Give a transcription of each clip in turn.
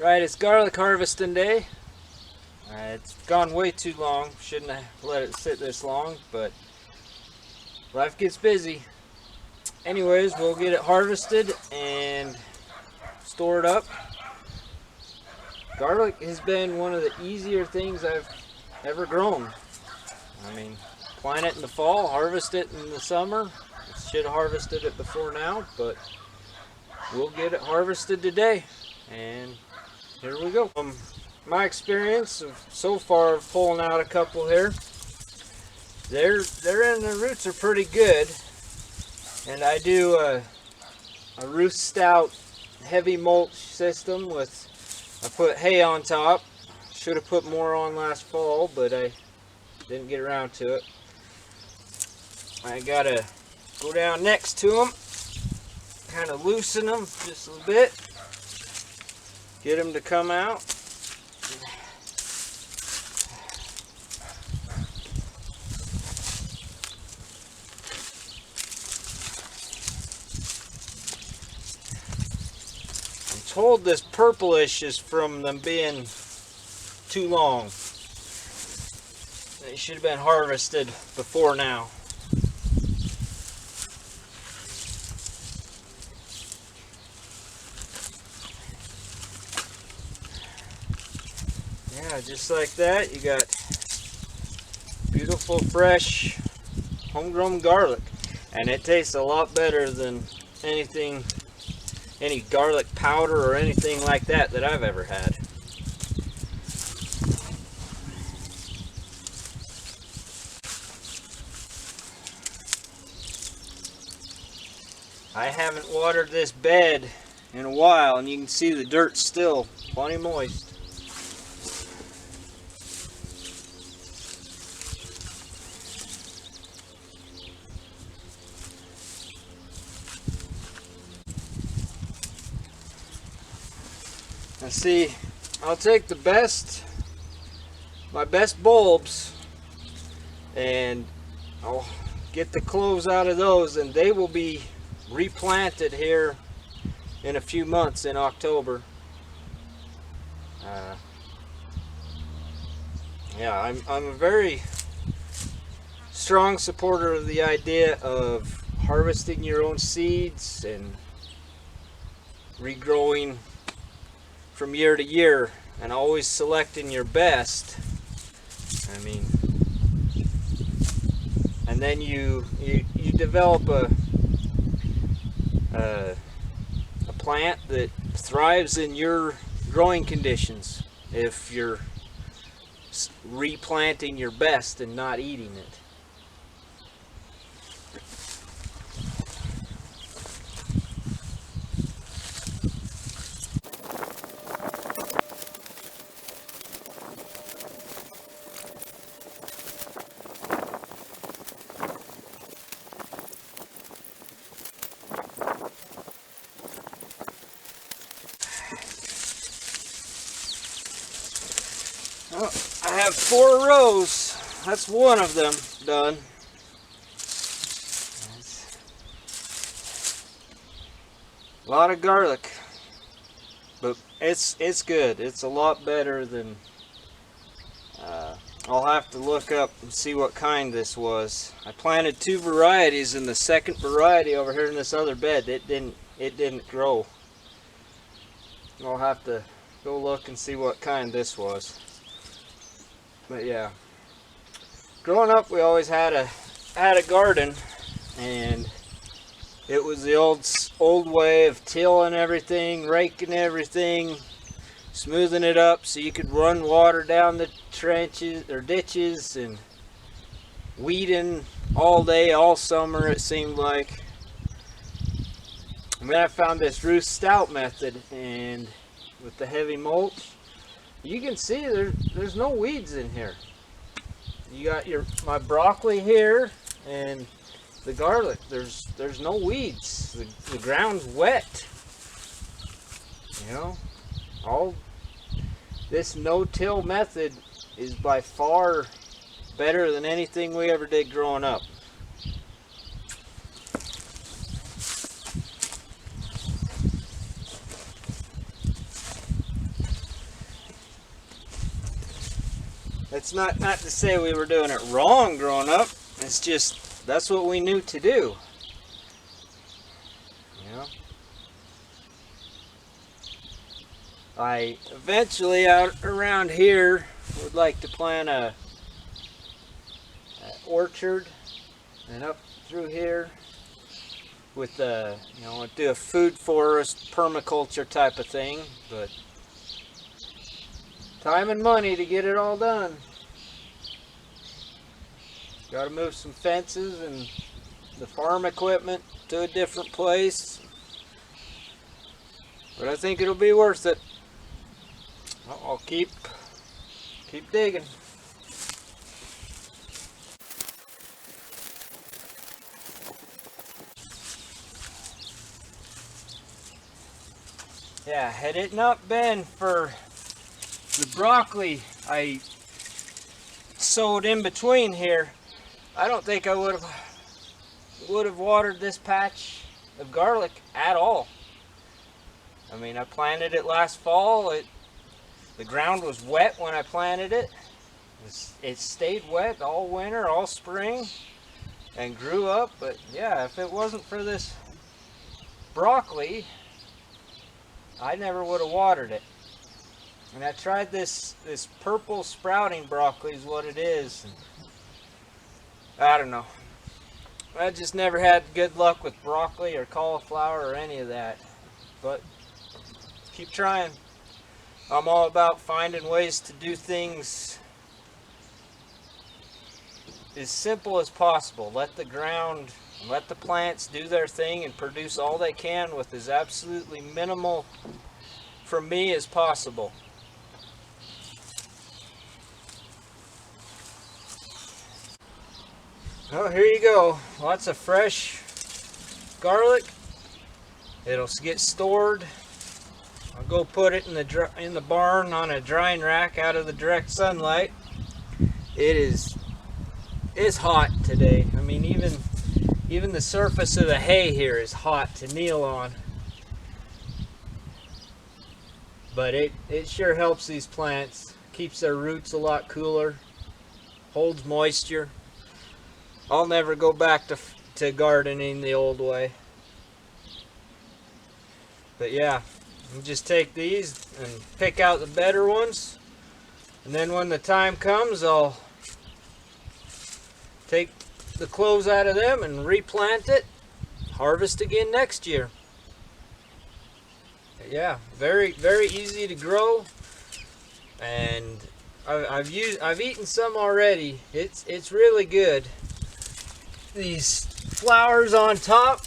Right, it's garlic harvesting day. It's gone way too long. Shouldn't have let it sit this long, but life gets busy. Anyways, we'll get it harvested and store it up. Garlic has been one of the easier things I've ever grown. I mean, plant it in the fall, harvest it in the summer. Should have harvested it before now, but we'll get it harvested today. And here we go. My experience of so far of pulling out a couple here, they're in, the roots are pretty good. And I do a Ruth Stout heavy mulch system with, I put hay on top. Should have put more on last fall, but I didn't get around to it. I gotta go down next to them, kind of loosen them just a little bit, get them to come out. I'm told this purplish is from them being too long. They should have been harvested before now. Yeah, just like that, you got beautiful, fresh, homegrown garlic. And it tastes a lot better than any garlic powder or anything like that I've ever had. I haven't watered this bed in a while, and you can see the dirt's still plenty moist. Now see, I'll take my best bulbs, and I'll get the cloves out of those, and they will be replanted here in a few months in October. Yeah, I'm a very strong supporter of the idea of harvesting your own seeds and regrowing from year to year, and always selecting your best. I mean, and then you develop a plant that thrives in your growing conditions if you're replanting your best and not eating it. Well, I have 4 rows. That's one of them done. A lot of garlic, but it's good. It's a lot better than. I'll have to look up and see what kind this was. I planted 2 varieties, and the second variety over here in this other bed, it didn't grow. I'll have to go look and see what kind this was. But yeah, growing up we always had a garden, and it was the old way of tilling everything, raking everything, smoothing it up so you could run water down the trenches or ditches, and weeding all day, all summer it seemed like. And then I found this Ruth Stout method, and with the heavy mulch, you can see there's no weeds in here. You got my broccoli here and the garlic. There's no weeds. The ground's wet. You know, all this no-till method is by far better than anything we ever did growing up. It's not to say we were doing it wrong growing up. It's just that's what we knew to do. You know? I eventually out around here would like to plant a orchard, and up through here with the, you know, do a food forest permaculture type of thing, but time and money to get it all done. Got to move some fences and the farm equipment to a different place, but I think it'll be worth it. I'll keep digging. Yeah, had it not been for the broccoli I sowed in between here, I don't think I would have watered this patch of garlic at all. I mean, I planted it last fall. The ground was wet when I planted it. It stayed wet all winter, all spring, and grew up. But yeah, if it wasn't for this broccoli, I never would have watered it. And I tried this purple sprouting broccoli is what it is. And I don't know. I just never had good luck with broccoli or cauliflower or any of that. But keep trying. I'm all about finding ways to do things as simple as possible. Let the ground, let the plants do their thing and produce all they can with as absolutely minimal from me as possible. Oh, here you go. Lots of fresh garlic. It'll get stored. I'll go put it in the barn on a drying rack out of the direct sunlight. It's hot today. I mean, even the surface of the hay here is hot to kneel on. But it sure helps these plants. Keeps their roots a lot cooler. Holds moisture. I'll never go back to gardening the old way. But yeah, you just take these and pick out the better ones. And then when the time comes, I'll take the cloves out of them and replant it. Harvest again next year. But yeah, very, very easy to grow. And I've eaten some already. It's really good. These flowers on top,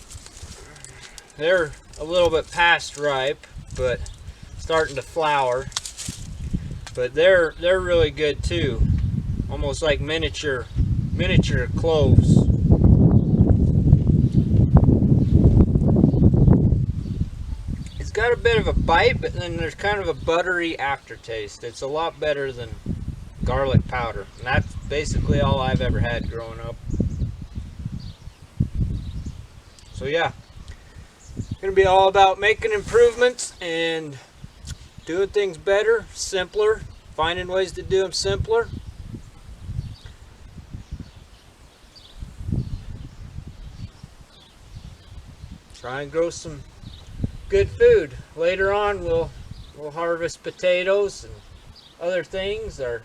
they're a little bit past ripe, but starting to flower. But they're really good too, almost like miniature cloves. It's got a bit of a bite, but then there's kind of a buttery aftertaste. It's a lot better than garlic powder, and that's basically all I've ever had growing up. So yeah, it's going to be all about making improvements and doing things better, simpler, finding ways to do them simpler. Try and grow some good food. Later on we'll harvest potatoes and other things, or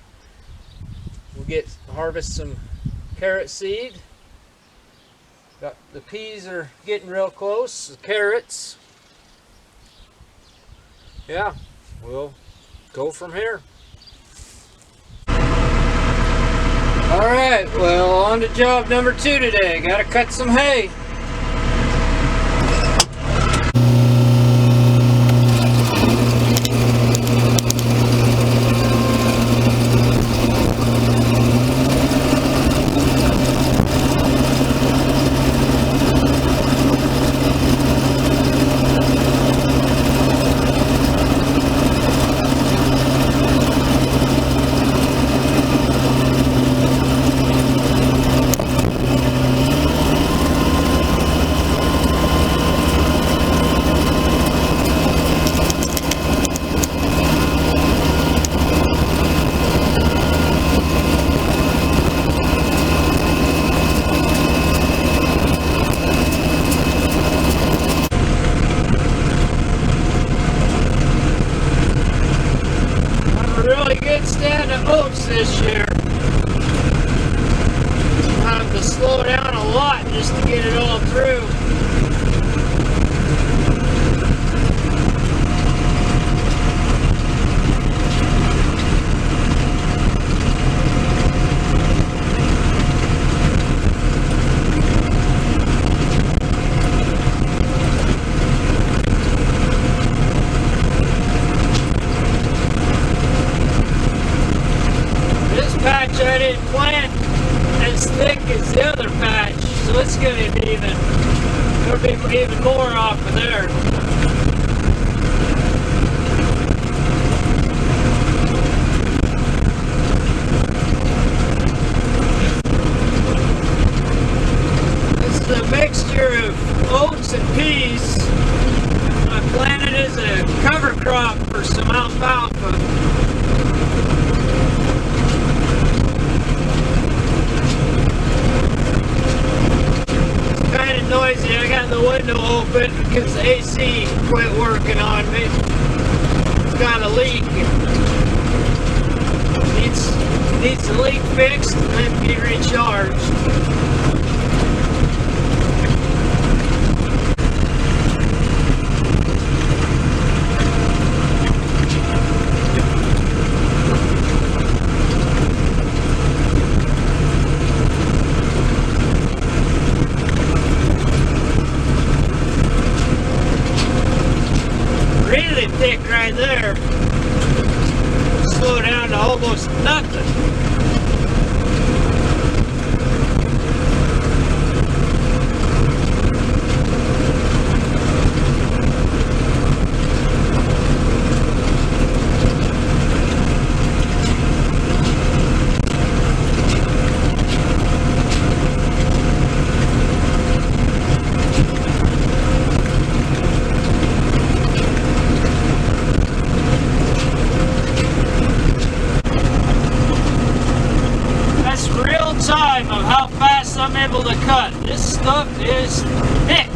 we'll harvest some carrot seed. The peas are getting real close, the carrots. Yeah, we'll go from here. Alright, well, on to job number 2 today. Gotta cut some hay. of oats this year. I have to slow down a lot just to get it all through. Patch I didn't plant as thick as the other patch, so it's going to be even more off of there. This is a mixture of oats and peas. I planted as a cover crop for some alfalfa. Noisy. I got the window open because the AC quit working on me. It's got a leak. Needs the leak fixed and then be recharged. Really thick right there. Slow down to almost nothing. Time of how fast I'm able to cut. This stuff is thick.